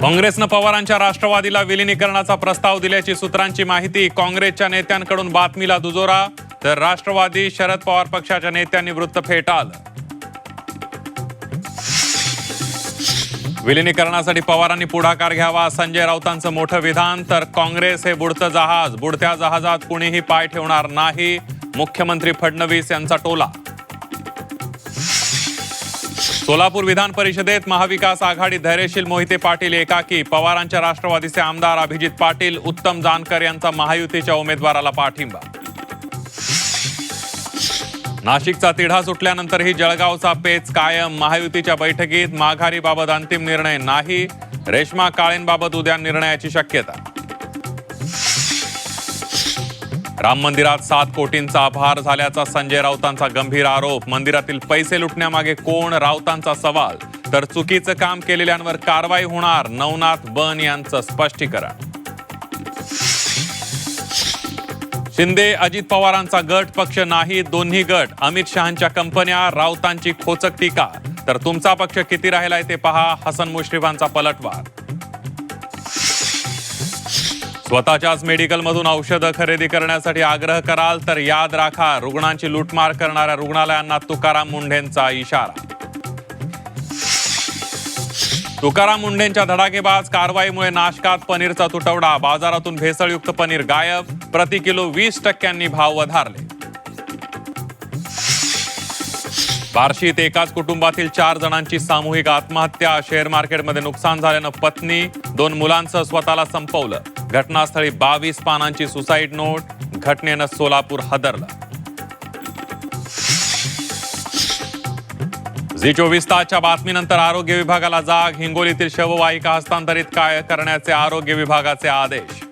काँग्रेसनं पवारांच्या राष्ट्रवादीला विलीनीकरणाचा प्रस्ताव दिल्याची सूत्रांची माहिती. काँग्रेसच्या नेत्यांकडून बातमीला दुजोरा, तर राष्ट्रवादी शरद पवार पक्षाच्या नेत्यांनी वृत्त फेटाळलं. विलीनीकरणासाठी पवारांनी पुढाकार घ्यावा, संजय राऊतांचं मोठं विधान. तर काँग्रेस हे बुडतं जहाज, बुडत्या जहाजात कुणीही पाय ठेवणार नाही, मुख्यमंत्री फडणवीस यांचा टोला. सोलापूर विधान परिषदेत महाविकास आघाडी धैर्यशील मोहिते पाटील एकाकी. पवारांच्या राष्ट्रवादीचे आमदार अभिजित पाटील, उत्तम जानकर यांचा महायुतीच्या उमेदवाराला पाठिंबा. नाशिकचा तिढा सुटल्यानंतरही जळगावचा पेच कायम. महायुतीच्या बैठकीत माघारीबाबत अंतिम निर्णय नाही, रेश्मा काळेंबाबत उद्या निर्णयाची शक्यता. राम मंदिरात 7 कोटींचा अपहार झाल्याचा संजय राऊतांचा गंभीर आरोप. मंदिरातील पैसे लुटण्यामागे कोण, राऊतांचा सवाल. तर चुकीचं काम केलेल्यांवर कारवाई होणार, नवनाथ बन यांचं स्पष्टीकरण. शिंदे अजित पवारांचा गट पक्ष नाही, दोन्ही गट. अमित शहांच्या कंपन्या, राऊतांची खोचक टीका. तर तुमचा पक्ष किती राहिलाय ते पहा, हसन मुश्रीफांचा पलटवार. स्वतःच्याच मेडिकलमधून औषधं खरेदी करण्यासाठी आग्रह कराल तर याद राखा, रुग्णांची लूटमार करणाऱ्या रुग्णालयांना तुकाराम मुंढेंचा इशारा. तुकाराम मुंढेंच्या धडाकेबाज कारवाईमुळे नाशकात पनीरचा तुटवडा. बाजारातून भेसळयुक्त पनीर गायब, प्रति किलो 20% भाव वधारले. बार्शीत एकाच कुटुंबातील 4 जणांची सामूहिक आत्महत्या. शेअर मार्केटमध्ये नुकसान झाल्यानं पत्नी 2 मुलांसह स्वतःला संपवलं. घटनास्थळी 22 पानांची सुसाईड नोट. घटनेनं सोलापूर हादरलं. झी24 तासच्या बातमीनंतर आरोग्य विभागाला जाग. हिंगोलीतील शववाहिका हस्तांतरित करण्याचे आरोग्य विभागाचे आदेश.